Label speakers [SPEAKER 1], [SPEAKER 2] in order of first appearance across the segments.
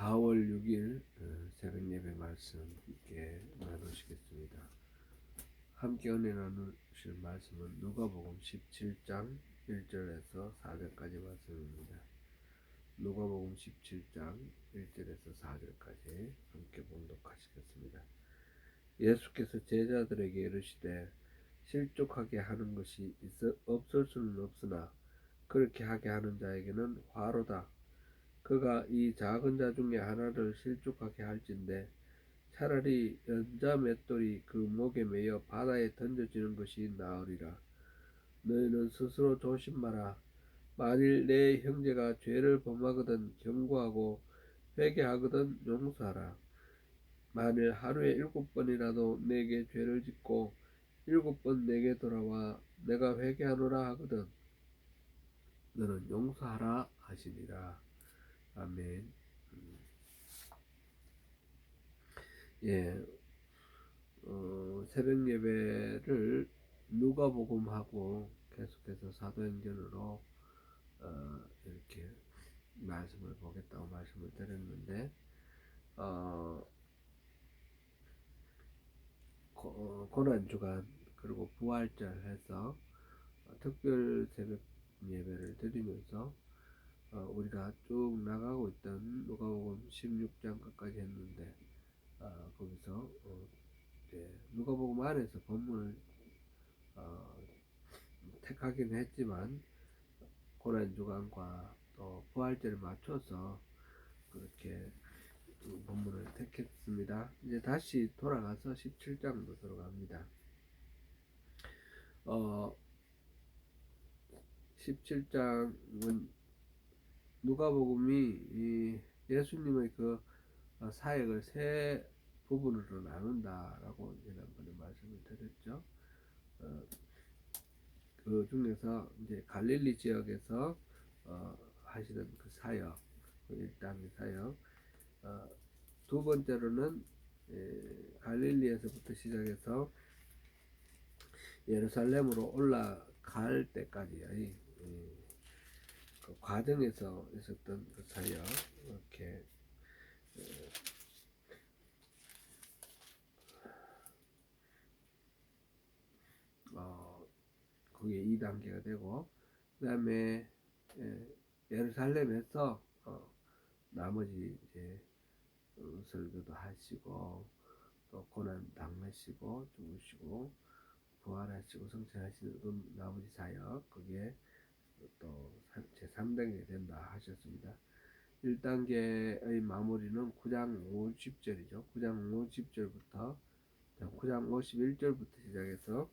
[SPEAKER 1] 4월 6일 새벽 예배 말씀 함께 나누시겠습니다. 함께 은혜 나누실 말씀은 누가복음 17장 1절에서 4절까지 말씀입니다. 누가복음 17장 1절에서 4절까지 함께 봉독하시겠습니다. 예수께서 제자들에게 이르시되 실족하게 하는 것이 없을 수는 없으나 그렇게 하게 하는 자에게는 화로다. 그가 이 작은 자 중에 하나를 실족하게 할진대 차라리 연자 맷돌이 그 목에 매여 바다에 던져지는 것이 나으리라. 너희는 스스로 조심하라. 만일 내 형제가 죄를 범하거든 경고하고 회개하거든 용서하라. 만일 하루에 7번이라도 내게 죄를 짓고 7번 내게 돌아와 내가 회개하노라 하거든 너는 용서하라 하시니라. 아멘. 예, 새벽 예배를 누가복음하고 계속해서 사도행전으로 이렇게 말씀을 보겠다고 말씀을 드렸는데 고난주간 그리고 부활절 해서 특별 새벽 예배를 드리면서 우리가 쭉 나가고 있던 누가복음 16장 끝까지 했는데 거기서 누가복음 안에서 본문을 택하긴 했지만 고난주간과 또 부활절에 맞춰서 그렇게 본문을 택했습니다. 이제 다시 돌아가서 17장으로 들어갑니다. 17장은 누가복음이 예수님의 그 사역을 세 부분으로 나눈다라고 지난번에 말씀을 드렸죠. 그 중에서 이제 갈릴리 지역에서 하시는 그 사역, 그 일당의 사역, 두 번째로는 갈릴리에서부터 시작해서 예루살렘으로 올라갈 때까지의 그 과정에서 있었던 그 사역, 이렇게 그게 2단계가 되고, 그 다음에 예루살렘에서 나머지 이제 설교도 하시고 또 고난 당하시고 죽으시고 부활하시고 성취하시는 그 나머지 사역, 그게 또 제3단계가 된다 하셨습니다. 1단계의 마무리는 9장 50절이죠. 9장 50절부터 9장 51절부터 시작해서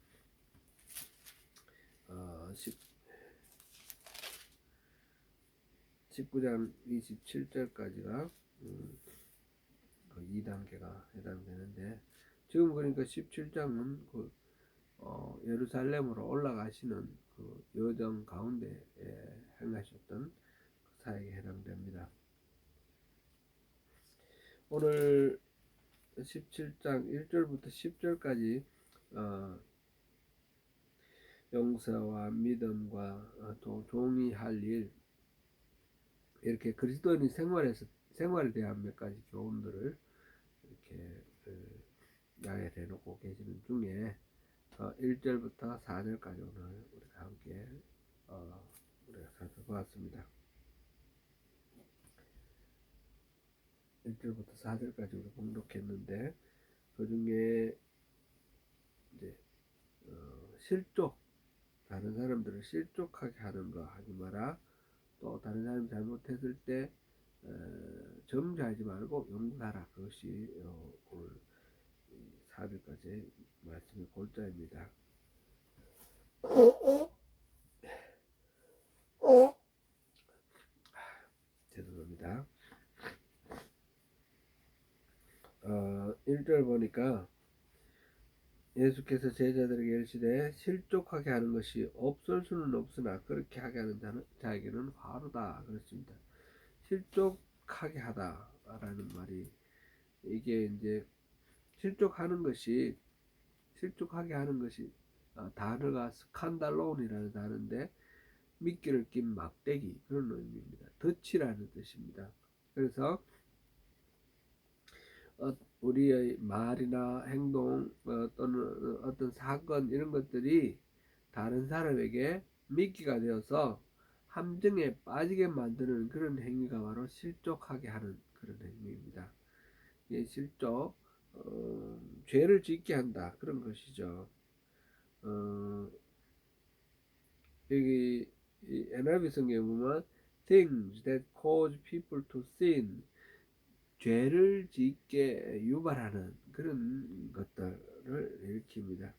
[SPEAKER 1] 19장 27절까지가 그 2단계가 해당되는데, 지금 그러니까 17장은 그 예루살렘으로 올라가시는 그 여정 가운데 행하셨던 그 사역에 해당됩니다. 오늘 17장 1절부터 10절까지 용서와 믿음과 또 종이 할 일, 이렇게 그리스도인의 생활에 대한 몇 가지 교훈들을 이렇게 나열해 놓고 계시는 중에 1절부터 4절까지 오늘 우리가 함께 우리가 살펴보았습니다. 1절부터 4절까지 우리 봉독했는데, 그 중에 이제 실족, 다른 사람들을 실족하게 하는 거 하지 마라. 또 다른 사람이 잘못했을 때 정죄하지 말고 용서하라. 그것이 오늘 4절까지 말씀의 골자입니다. 죄송합니다. 1절 보니까 예수께서 제자들에게 이르시되 실족하게 하는 것이 없을 수는 없으나 그렇게 하게 하는 자에게는 화로다 그렇습니다. 실족하게 하다라는 말이, 이게 이제 실족하게 하는 것이 단어가 스칸달론이라는 단어인데 미끼를 낀 막대기, 그런 의미입니다. 덫이라는 뜻입니다. 그래서 우리의 말이나 행동 또는 어떤 사건 이런 것들이 다른 사람에게 미끼가 되어서 함정에 빠지게 만드는 그런 행위가 바로 실족하게 하는 그런 행위입니다. 이 실족, 죄를 짓게 한다 그런 것이죠. 어, 여기 NIV 성경에 보면 things that cause people to sin, 죄를 짓게 유발하는 그런 것들을 일으킵니다.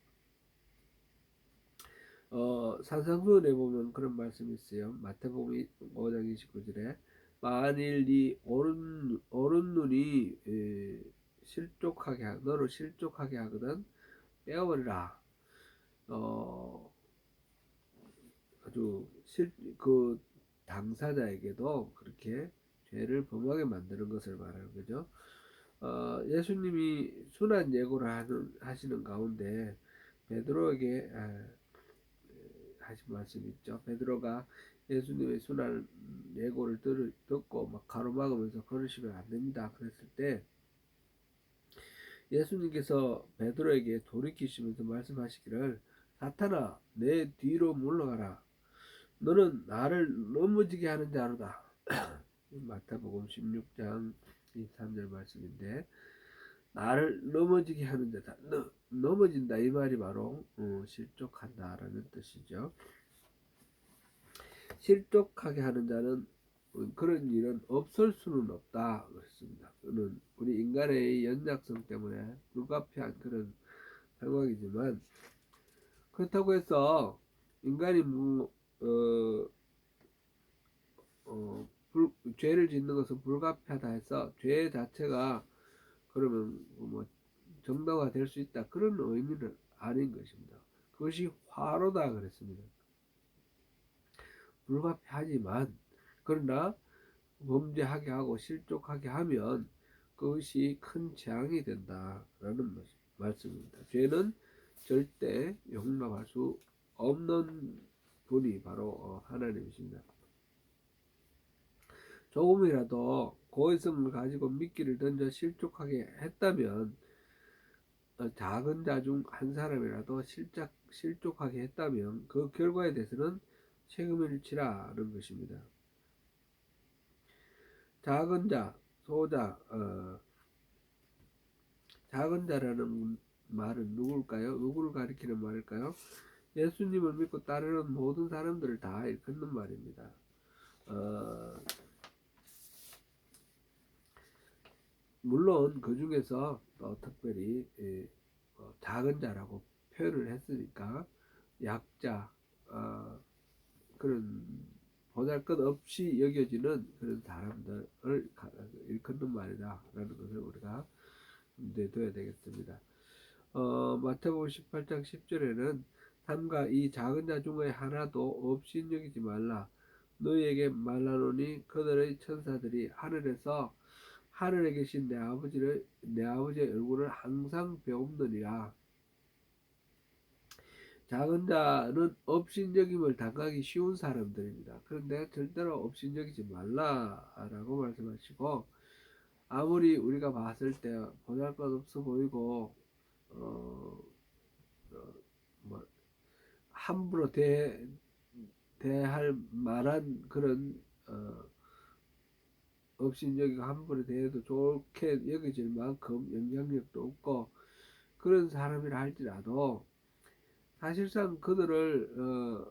[SPEAKER 1] 산상수훈에 보면 그런 말씀이 있어요. 마태복음 5장 29절에 만일 네 오른 눈이 너를 실족하게 하거든 빼어버리라. 어, 아주 그 당사자에게도 그렇게 죄를 범하게 만드는 것을 말하는 거죠. 예수님이 순한 예고를 하시는 가운데 베드로에게 하신 말씀이 있죠. 베드로가 예수님의 순한 예고를 듣고 막 가로막으면서 걸으시면 안 됩니다. 그랬을 때 예수님께서 베드로에게 돌이키시면서 말씀하시기를 사탄아 내 뒤로 물러가라. 너는 나를 넘어지게 하는 자로다. 마태복음 16장 23절 말씀인데 나를 넘어지게 하는 자다. 넘어진다 이 말이 바로 실족한다라는 뜻이죠. 실족하게 하는 자는 그런 일은 없을 수는 없다 그랬습니다. 그는 우리 인간의 연약성 때문에 불가피한 그런 상황이지만 그렇다고 해서 인간이 죄를 짓는 것은 불가피하다 해서 죄 자체가 그러면 뭐 정당화 될 수 있다 그런 의미는 아닌 것입니다. 그것이 화로다 그랬습니다. 불가피하지만 그러나 범죄하게 하고 실족하게 하면 그것이 큰 재앙이 된다라는 말씀입니다. 죄는 절대 용납할 수 없는 분이 바로 하나님이십니다. 조금이라도 고의성을 가지고 미끼를 던져 실족하게 했다면 작은 자 중 한 사람이라도 실족하게 했다면 그 결과에 대해서는 책임을 지라는 것입니다. 작은 자, 소자, 작은 자라는 말은 누굴까요? 누구를 가리키는 말일까요? 예수님을 믿고 따르는 모든 사람들을 다 일컫는 말입니다. 물론 그 중에서 특별히 작은 자라고 표현을 했으니까 약자, 그런 보잘것없이 여겨지는 그런 사람들을 일컫는 말이다라는 것을 우리가 염두에 둬야 되겠습니다. 마태복음 18장 10절에는 삼가 이 작은 자 중에 하나도 없이 여기지 말라. 너희에게 말하노니 그들의 천사들이 하늘에 계신 내 아버지의 얼굴을 항상 배움느니라. 작은 자는 업신여김을 당하기 쉬운 사람들입니다. 그런데 절대로 업신여기지 말라라고 말씀하시고 아무리 우리가 봤을 때 보잘것없어 보이고 뭐 함부로 대할 만한 그런 업신여기고 함부로 대해도 좋게 여겨질 만큼 영향력도 없고 그런 사람이라 할지라도 사실상 그들을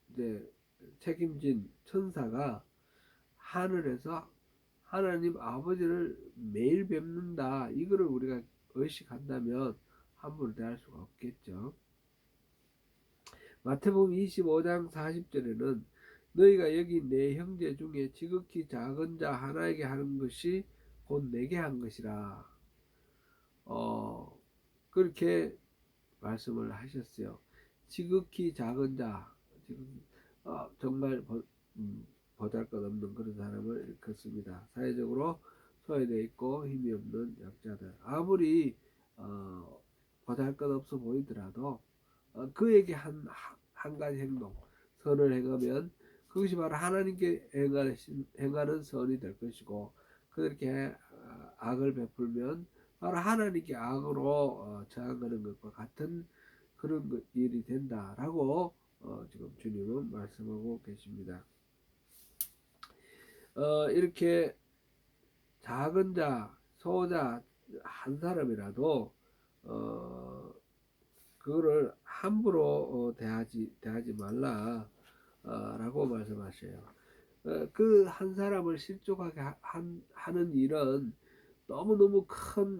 [SPEAKER 1] 이제 책임진 천사가 하늘에서 하나님 아버지를 매일 뵙는다. 이거를 우리가 의식한다면 함부로 대할 수가 없겠죠. 마태복음 25장 40절에는 너희가 여기 내 형제 중에 지극히 작은 자 하나에게 하는 것이 곧 내게 한 것이라. 그렇게 말씀을 하셨어요. 지극히 작은 자, 정말 보잘것없는 그런 사람을 일컫습니다. 사회적으로 소외되어 있고 힘이 없는 약자들. 아무리 보잘것없어 보이더라도 그에게 한 가지 행동, 선을 행하면 그것이 바로 하나님께 행하는 선이 될 것이고 그렇게 악을 베풀면 바로 하나님께 악으로 저항하는 것과 같은 그런 일이 된다라고 지금 주님은 말씀하고 계십니다. 이렇게 작은 자, 소자 한 사람이라도 그거를 함부로 대하지 말라 라고 말씀하셔요. 그 한 사람을 실족하게 하는 일은 너무너무 큰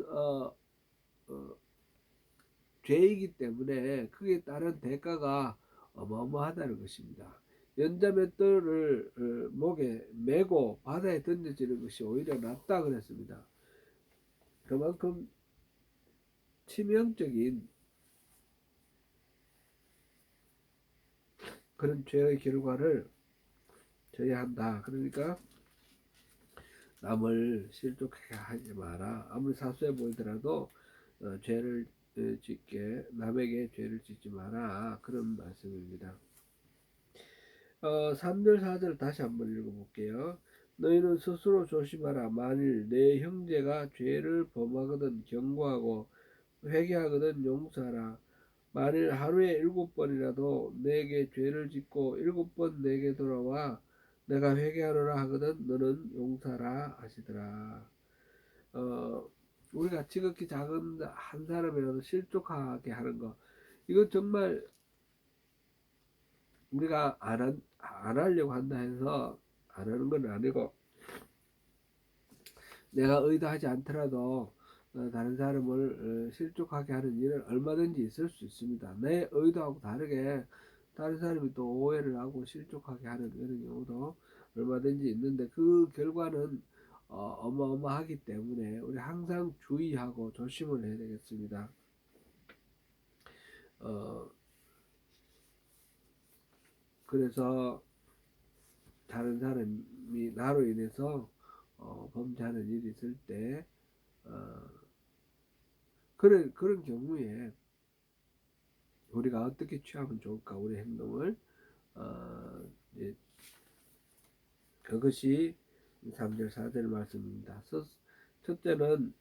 [SPEAKER 1] 죄이기 때문에 그에 따른 대가가 어마어마하다는 것입니다. 연자맷돌을 목에 메고 바다에 던져지는 것이 오히려 낫다 그랬습니다. 그만큼 치명적인 그런 죄의 결과를 져야 한다. 그러니까 남을 실족하게 하지 마라. 아무리 사소해 보이더라도 죄를 짓게 남에게 죄를 짓지 마라. 그런 말씀입니다. 3절 4절 다시 한번 읽어볼게요. 너희는 스스로 조심하라. 만일 내 형제가 죄를 범하거든 경고하고 회개하거든 용서하라. 만일 하루에 7번이라도 내게 죄를 짓고 7번 내게 돌아와 내가 회개하노라 하거든 너는 용서하라 하시더라. 우리가 지극히 작은 한 사람이라도 실족하게 하는 거, 이건 정말 우리가 안 하려고 한다 해서 안 하는 건 아니고, 내가 의도하지 않더라도 다른 사람을 실족하게 하는 일은 얼마든지 있을 수 있습니다. 내 의도하고 다르게 다른 사람이 또 오해를 하고 실족하게 하는 그런 경우도 얼마든지 있는데, 그 결과는 어마어마하기 때문에 우리 항상 주의하고 조심을 해야 되겠습니다. 그래서 다른 사람이 나로 인해서 범죄하는 일이 있을 때 그런 경우에 우리가 어떻게 취하면 좋을까, 우리 행동을 이제 그것이 3절 4절 말씀입니다. 첫째는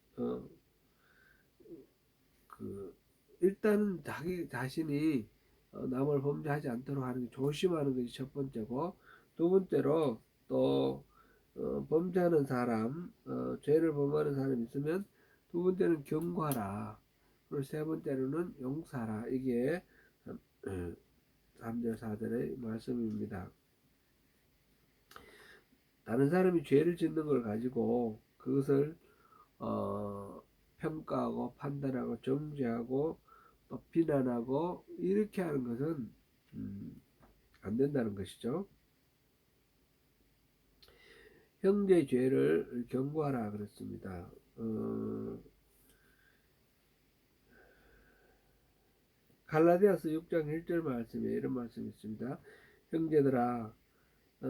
[SPEAKER 1] 일단은 자기 자신이 남을 범죄하지 않도록 하는 게 조심하는 것이 첫 번째고, 두 번째로 또 범죄하는 사람, 죄를 범하는 사람이 있으면 두 번째는 경고하라. 그리고 세 번째로는 용서하라. 이게 3절 4절의 말씀입니다. 다른 사람이 죄를 짓는 걸 가지고 그것을 평가하고 판단하고 정죄하고 또 비난하고 이렇게 하는 것은 안 된다는 것이죠. 형제의 죄를 경고하라 그랬습니다. 갈라디아서 6장 1절 말씀에 이런 말씀이 있습니다. 형제들아,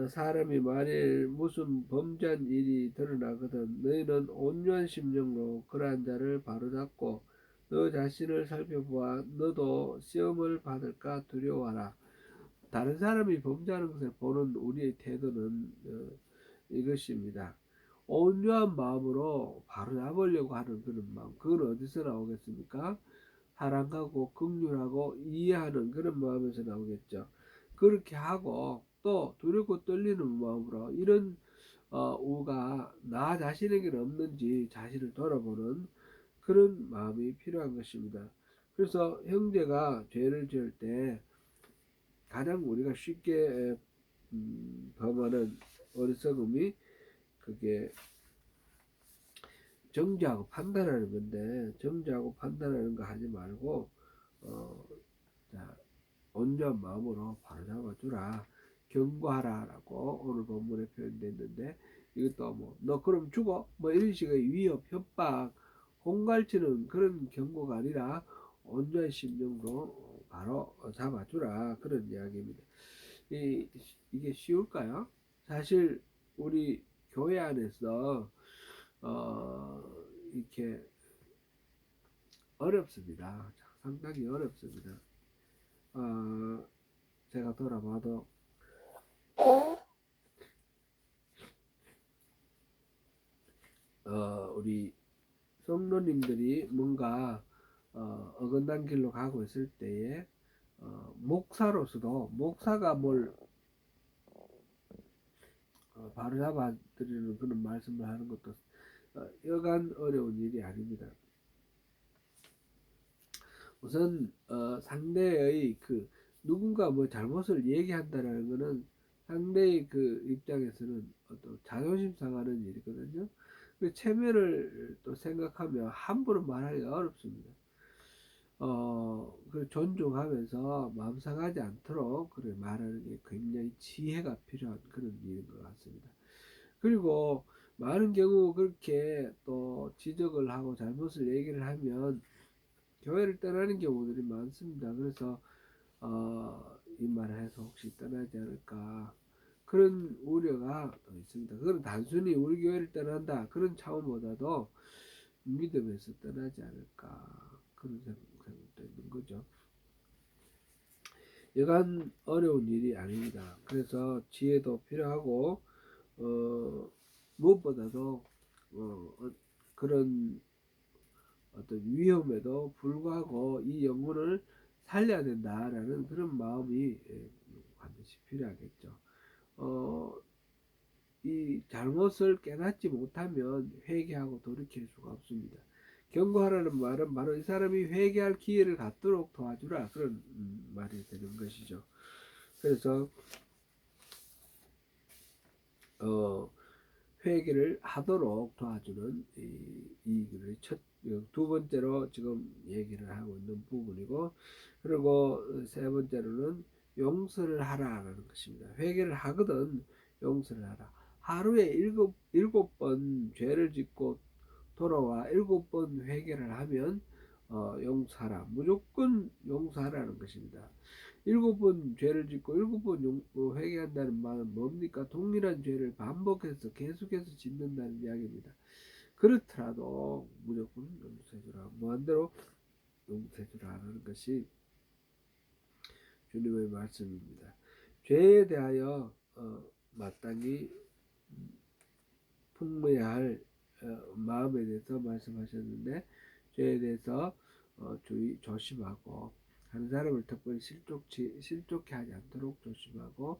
[SPEAKER 1] 사람이 만일 무슨 범죄한 일이 드러나거든 너희는 온유한 심령으로 그러한 자를 바로잡고 너 자신을 살펴보아 너도 시험을 받을까 두려워하라. 다른 사람이 범죄하는 것을 보는 우리의 태도는 이것입니다. 온유한 마음으로 바로잡으려고 하는 그런 마음, 그건 어디서 나오겠습니까? 사랑하고 긍휼하고 이해하는 그런 마음에서 나오겠죠. 그렇게 하고 또 두렵고 떨리는 마음으로 이런 우가 나 자신에게는 없는지 자신을 돌아보는 그런 마음이 필요한 것입니다. 그래서 형제가 죄를 지을 때 가장 우리가 쉽게 범하는 어리석음이 그게 정죄하고 판단하는 건데, 정죄하고 판단하는 거 하지 말고 자, 온전한 마음으로 바로잡아 주라, 경고하라 라고 오늘 본문에 표현됐는데, 이것도 뭐 너 그럼 죽어 뭐 이런 식의 위협 협박 공갈치는 그런 경고가 아니라 온전한 심령으로 바로 잡아주라, 그런 이야기입니다. 이게 쉬울까요? 사실 우리 교회 안에서 이렇게 어렵습니다. 상당히 어렵습니다. 제가 돌아봐도 우리 성도님들이 뭔가 어긋난 길로 가고 있을 때에 목사로서도 목사가 뭘 바로잡아 드리는 그런 말씀을 하는 것도 여간 어려운 일이 아닙니다. 우선 상대의 그 누군가 뭐 잘못을 얘기한다라는 것은 상대의 그 입장에서는 어떤 자존심 상하는 일이거든요. 그 체면을 또 생각하면 함부로 말하기가 어렵습니다. 그 존중하면서 마음 상하지 않도록 그래 말하는 게 굉장히 지혜가 필요한 그런 일인 것 같습니다. 그리고 많은 경우 그렇게 또 지적을 하고 잘못을 얘기를 하면 교회를 떠나는 경우들이 많습니다. 그래서 이 말을 해서 혹시 떠나지 않을까 그런 우려가 또 있습니다. 그건 단순히 우리 교회를 떠난다 그런 차원보다도 믿음에서 떠나지 않을까 그런 생각도 있는 거죠. 여간 어려운 일이 아닙니다. 그래서 지혜도 필요하고 무엇보다도 그런 어떤 위험에도 불구하고 이 영혼을 살려야 된다라는 그런 마음이 반드시 필요하겠죠. 어, 이 잘못을 깨닫지 못하면 회개하고 돌이킬 수가 없습니다. 경고하라는 말은 바로 이 사람이 회개할 기회를 갖도록 도와주라 그런 말이 되는 것이죠. 그래서 어, 회개를 하도록 도와주는 두 번째로 지금 얘기를 하고 있는 부분이고, 그리고 세 번째로는 용서를 하라라는 것입니다. 회개를 하거든 용서를 하라. 하루에 일곱 번 죄를 짓고 돌아와 일곱 번 회개를 하면 용서하라. 무조건 용서하라는 것입니다. 일곱 번 죄를 짓고 일곱 번 회개한다는 말은 뭡니까? 동일한 죄를 반복해서 계속해서 짓는다는 이야기입니다. 그렇더라도 무조건 용서해주라. 무한대로 용서해주라는 것이 주님의 말씀입니다. 죄에 대하여 마땅히 품어야 할 마음에 대해서 말씀하셨는데 죄에 대해서 조심하고 다른 사람을 특별히 실족해 하지 않도록 조심하고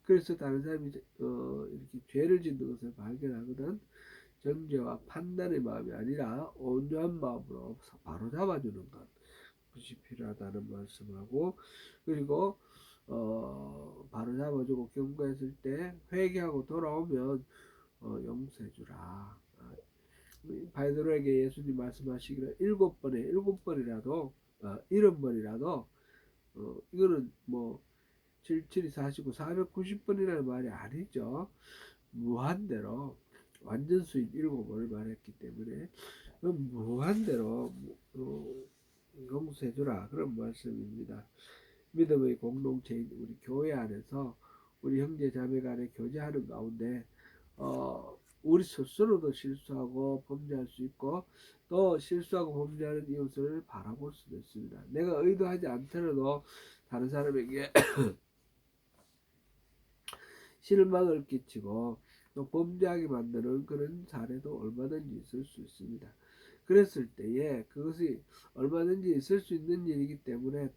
[SPEAKER 1] 그래서 다른 사람이 이렇게 죄를 짓는 것을 발견하거든 정죄와 판단의 마음이 아니라 온유한 마음으로 바로 잡아주는 것이 필요하다는 말씀하고 그리고 바로 잡아주고 경고했을 때 회개하고 돌아오면 용서해주라. 바이들에게 예수님 말씀하시기를 일곱 번이라도 70번이라도 이거는 뭐 77이 49 490번이라는 말이 아니죠. 무한대로 완전 수익 7번을 말했기 때문에 무한대로 용서해주라 그런 말씀입니다. 믿음의 공동체인 우리 교회 안에서 우리 형제 자매 간에 교제하는 가운데 우리 스스로도 실수하고 범죄할 수 있고 또 실수하고 범죄하는 이웃을 바라볼 수도 있습니다. 내가 의도하지 않더라도 다른 사람에게 실망을 끼치고 또 범죄하게 만드는 그런 사례도 얼마든지 있을 수 있습니다. 그랬을 때에 그것이 얼마든지 있을 수 있는 일이기 때문에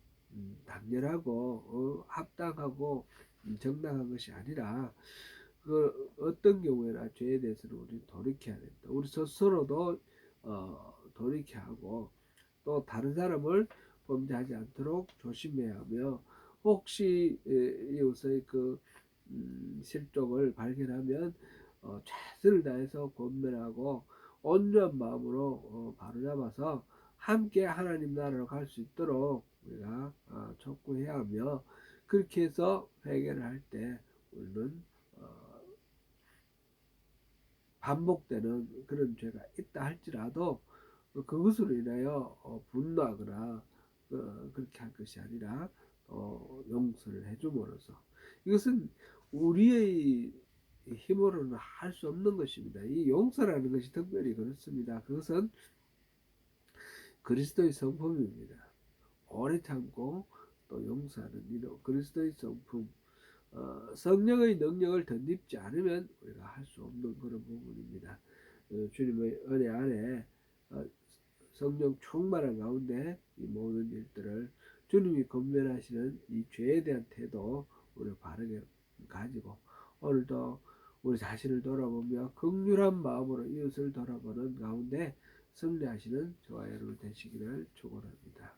[SPEAKER 1] 당연하고 합당하고 정당한 것이 아니라 그 어떤 경우에나 죄에 대해서는 우리 돌이켜야 된다. 우리 스스로도 돌이켜야 하고 또 다른 사람을 범죄하지 않도록 조심해야 하며 혹시 이웃의 그 실족을 발견하면 최선을 다해서 권면하고 온유한 마음으로 바로잡아서 함께 하나님 나라로 갈 수 있도록 우리가 촉구해야 하며 그렇게 해서 회개를 할 때 우리는 반복되는 그런 죄가 있다 할지라도 그것으로 인하여 분노하거나 그렇게 할 것이 아니라 용서를 해줌으로써 이것은 우리의 힘으로는 할 수 없는 것입니다. 이 용서라는 것이 특별히 그렇습니다. 그것은 그리스도의 성품입니다. 오래 참고 또 용서하는 이는 그리스도의 성품 성령의 능력을 덧입지 않으면 우리가 할 수 없는 그런 부분입니다. 주님의 은혜 안에 어, 성령 충만한 가운데 이 모든 일들을 주님이 권면하시는 이 죄에 대한 태도 우리 바르게 가지고 오늘도 우리 자신을 돌아보며 긍휼한 마음으로 이웃을 돌아보는 가운데 승리하시는 저와 여러분 되시기를 축원합니다.